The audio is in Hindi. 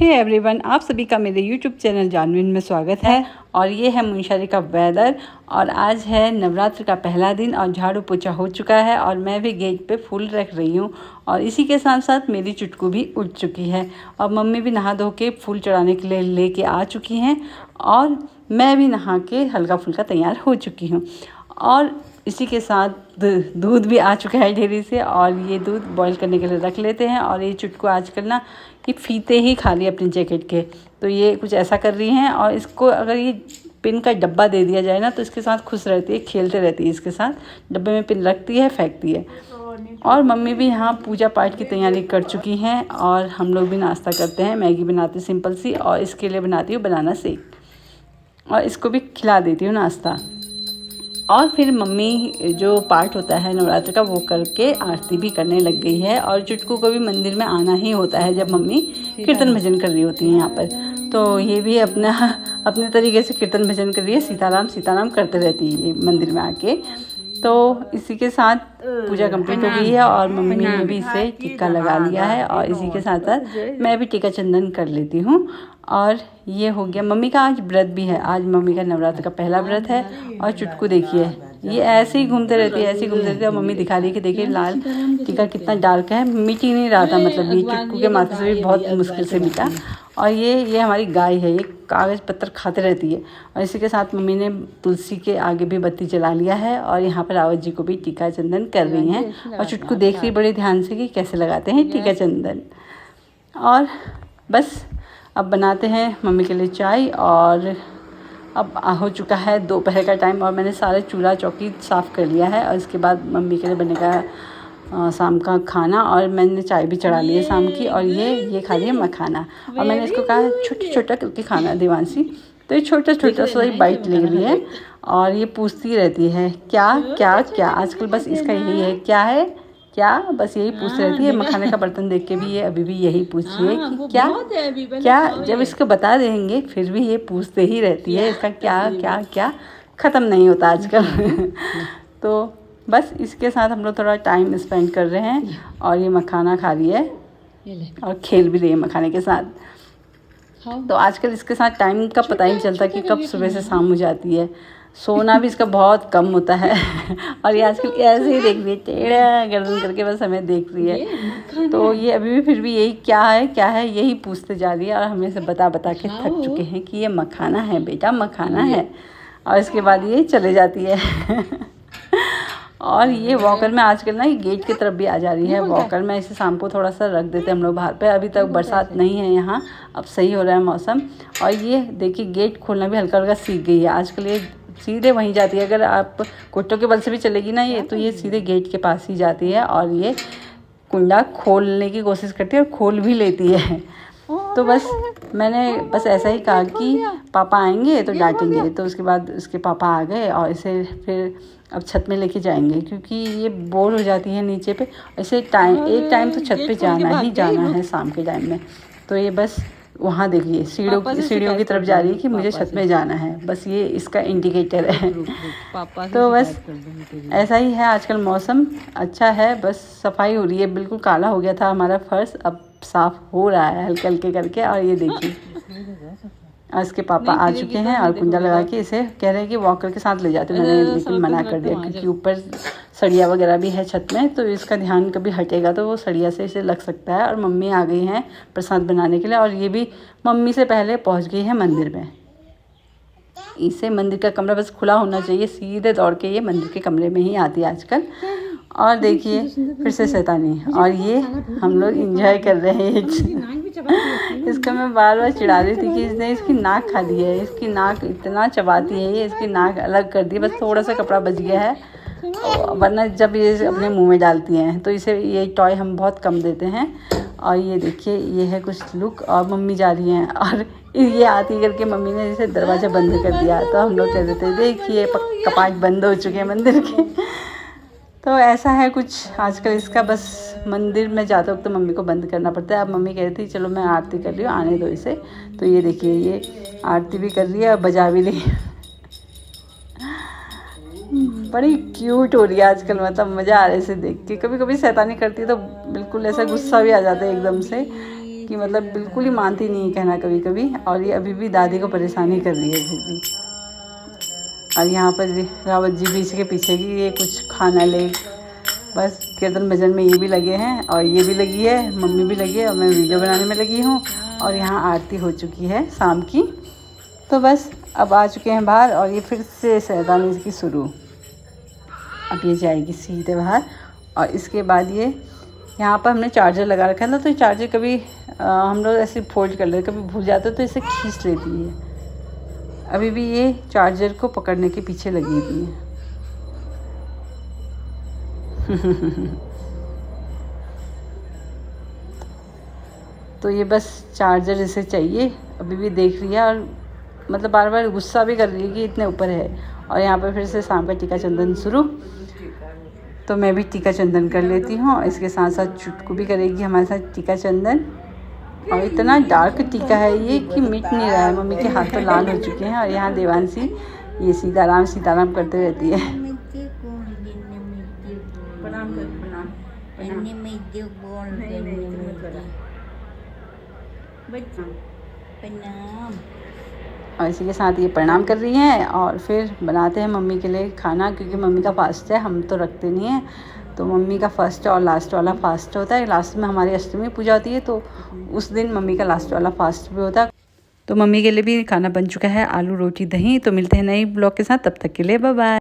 हे एवरीवन, आप सभी का मेरे यूट्यूब चैनल जानवीन में स्वागत है। और ये है मुंशियारी का वेदर और आज है नवरात्र का पहला दिन और झाड़ू पोछा हो चुका है और मैं भी गेट पे फूल रख रही हूँ और इसी के साथ साथ मेरी चुटकू भी उठ चुकी है और मम्मी भी नहा धो के फूल चढ़ाने के लिए लेके आ चुकी हैं और मैं भी नहा के हल्का फुल्का तैयार हो चुकी हूँ। और इसी के साथ दूध भी आ चुका है डेयरी से और ये दूध बॉईल करने के लिए रख लेते हैं। और ये चुटकू आजकल ना ये फीते ही खा रही है अपने जैकेट के, तो ये कुछ ऐसा कर रही हैं और इसको अगर ये पिन का डब्बा दे दिया जाए ना तो इसके साथ खुश रहती है, खेलते रहती है इसके साथ। डब्बे में पिन रखती है, फेंकती है। और मम्मी भी यहाँ पूजा पाठ की तैयारी कर चुकी हैं और हम लोग भी नाश्ता करते हैं। मैगी बनाती सिंपल सी और इसके लिए बनाती हूँ बनाना शेक और इसको भी खिला देती हूँ नाश्ता। और फिर मम्मी जो पाठ होता है नवरात्र का वो करके आरती भी करने लग गई है। और चुटकू को भी मंदिर में आना ही होता है जब मम्मी कीर्तन भजन कर रही होती है यहाँ पर, तो ये भी अपने तरीके से कीर्तन भजन कर रही है, सीताराम सीताराम करते रहती है मंदिर में आके। तो इसी के साथ पूजा कंप्लीट हो गई है और मम्मी ने भी इसे टीका लगा लिया है और इसी के साथ साथ मैं भी टीका चंदन कर लेती हूँ। और ये हो गया। मम्मी का आज व्रत भी है, आज मम्मी का नवरात्र का पहला व्रत है। और चुटकू देखिए ये ऐसे ही घूमते रहती है, ऐसे ही घूमते रहती है। मम्मी दिखा रही है कि देखिए लाल टीका कितना डार्क है, मिट ही नहीं रहा था, मतलब ये चुटकू के माथे से भी बहुत मुश्किल से मिटा। और ये हमारी गाय है, ये कागज़ पत्थर खाते रहती है। और इसी के साथ मम्मी ने तुलसी के आगे भी बत्ती जला लिया है और यहाँ पर रावत जी को भी टीका चंदन कर रही हैं। और चुटकू देख रही बड़े ध्यान से कि कैसे लगाते हैं टीका चंदन। और बस अब बनाते हैं मम्मी के लिए चाय। और अब हो चुका है दोपहर का टाइम और मैंने सारे चूल्हा चौकी साफ़ कर लिया है। और इसके बाद मम्मी के लिए बनेगा शाम का खाना और मैंने चाय भी चढ़ा ली है शाम की। और ये खा लिया मखाना और मैंने इसको कहा छोटा करके खाना देवांशी, तो ये छोटा सा ही बाइट ले रही है और ये पूछती रहती है क्या क्या क्या। आजकल बस इसका यही है क्या है क्या, बस यही पूछ रहती है। मखाने का बर्तन देख के भी ये अभी भी यही पूछ रही है कि क्या क्या। जब इसको बता देंगे फिर भी ये पूछते ही रहती है, इसका क्या क्या क्या ख़त्म नहीं होता आजकल। तो बस इसके साथ हम लोग थोड़ा टाइम स्पेंड कर रहे हैं और ये मखाना खा रही है और खेल भी रही है मखाने के साथ। तो आजकल इसके साथ टाइम का पता ही नहीं चलता कि कब सुबह से शाम हो जाती है। सोना भी इसका बहुत कम होता है और ये आजकल ऐसे ही देख रही है, टेढ़ा गर्दन करके बस हमें देख रही है। तो ये अभी भी फिर भी यही क्या है यही पूछते जा रही है और हमें से बता के थक चुके हैं कि ये मखाना है बेटा, मखाना है। और इसके बाद ये चले जाती है। और ये वॉकर में आजकल ना ये गेट की तरफ भी आ जा रही है। वॉकर में इसे शाम को थोड़ा सा रख देते हैं हम लोग बाहर पे। अभी तक बरसात नहीं है यहाँ, अब सही हो रहा है मौसम। और ये देखिए गेट खोलना भी हल्का हल्का सीख गई है आजकल, ये सीधे वहीं जाती है। अगर आप कोटों के बल से भी चलेगी ना ये, तो ये सीधे गेट के पास ही जाती है और ये कुंडा खोलने की कोशिश करती है और खोल भी लेती है। तो बस मैंने बस ऐसा ही कहा कि पापा आएंगे तो डांटेंगे, तो उसके बाद उसके पापा आ गए और इसे फिर अब छत में लेके जाएंगे क्योंकि ये बोर हो जाती है नीचे पे। ऐसे एक टाइम तो छत पे जाना ही जाना है शाम के टाइम में। तो ये बस वहाँ देखिए सीढ़ियों की तरफ जा रही है कि मुझे छत में जाना है, बस ये इसका इंडिकेटर है। तो बस ऐसा ही है आजकल, मौसम अच्छा है, बस सफाई हो रही है। बिल्कुल काला हो गया था हमारा फर्श, अब साफ़ हो रहा है हल्के हल्के करके। और ये देखिए इसके पापा आ चुके हैं और कुंडा लगा के इसे कह रहे हैं कि वॉकर के साथ ले जाते। मैंने लेकिन मना कर दिया क्योंकि ऊपर सड़िया वगैरह भी है छत में, तो इसका ध्यान कभी हटेगा तो वो सड़िया से इसे लग सकता है। और मम्मी आ गई हैं प्रसाद बनाने के लिए और ये भी मम्मी से पहले पहुंच गई है मंदिर में। इसे मंदिर का कमरा बस खुला होना चाहिए, सीधे दौड़ के ये मंदिर के कमरे में ही आती है आजकल। और देखिए फिर से शैतानी। और ये हम लोग इंजॉय कर रहे हैं। इसका मैं बार चिढ़ा रही थी कि इसने इसकी नाक खा ली है, इसकी नाक इतना चबाती है ये, इसकी नाक अलग कर दी, बस थोड़ा सा कपड़ा बच गया है, वरना जब ये अपने मुंह में डालती हैं तो इसे ये टॉय हम बहुत कम देते हैं। और ये देखिए ये है कुछ लुक। और मम्मी जा रही हैं और ये आती करके मम्मी ने इसे दरवाज़ा बंद कर दिया, तो हम लोग कह देते देखिए कपाट बंद हो चुके हैं मंदिर के। तो ऐसा है कुछ आजकल इसका, बस मंदिर में जाते वक्त तो मम्मी को बंद करना पड़ता है। अब मम्मी कह रही थी चलो मैं आरती कर रही हूँ, आने दो इसे। तो ये देखिए ये आरती भी कर रही है और बजा भी रही है। बड़ी क्यूट हो रही है आजकल, मतलब मज़ा आ रहा है इसे देख के। कभी कभी शैतानी करती है तो बिल्कुल ऐसा गुस्सा भी आ जाता है एकदम से कि मतलब बिल्कुल ही मानती नहीं है कहना कभी कभी, और ये अभी भी दादी को परेशानी कर रही है फिर भी। और यहाँ पर रावत जी बीच के पीछे की ये कुछ खाना ले, बस कीर्तन भजन में ये भी लगे हैं और ये भी लगी है, मम्मी भी लगी है और मैं वीडियो बनाने में लगी हूँ। और यहाँ आरती हो चुकी है शाम की, तो बस अब आ चुके हैं बाहर और ये फिर से शैतानी इसकी शुरू। अब ये जाएगी सीधे बाहर और इसके बाद ये यहाँ पर हमने चार्जर लगा रखा था, तो ये चार्जर कभी हम लोग ऐसे फोल्ड कर लेते, कभी भूल जाते तो इसे खींच लेती है। अभी भी ये चार्जर को पकड़ने के पीछे लगी हुई है। तो ये बस चार्जर इसे चाहिए, अभी भी देख रही है और मतलब बार बार गुस्सा भी कर रही है कि इतने ऊपर है। और यहाँ पर फिर से शाम का टीका चंदन शुरू, तो मैं भी टीका चंदन कर लेती हूँ। इसके साथ साथ चुटकू भी करेगी हमारे साथ टीका चंदन। और इतना डार्क टीका है ये कि मिट नहीं रहा है, मम्मी के हाथ तो लाल हो चुके हैं। और यहाँ देवांशी ये सीताराम करते रहती है। प्रणाम कर, प्रणाम प्रणाम। और इसी के साथ ये प्रणाम कर रही हैं और फिर बनाते हैं मम्मी के लिए खाना, क्योंकि मम्मी का फास्ट है, हम तो रखते नहीं हैं। तो मम्मी का फर्स्ट और लास्ट वाला फास्ट होता है। लास्ट में हमारी अष्टमी पूजा होती है, तो उस दिन मम्मी का लास्ट वाला फास्ट भी होता है। तो मम्मी के लिए भी खाना बन चुका है, आलू रोटी दही। तो मिलते हैं नई ब्लॉग के साथ, तब तक के लिए बाय बाय।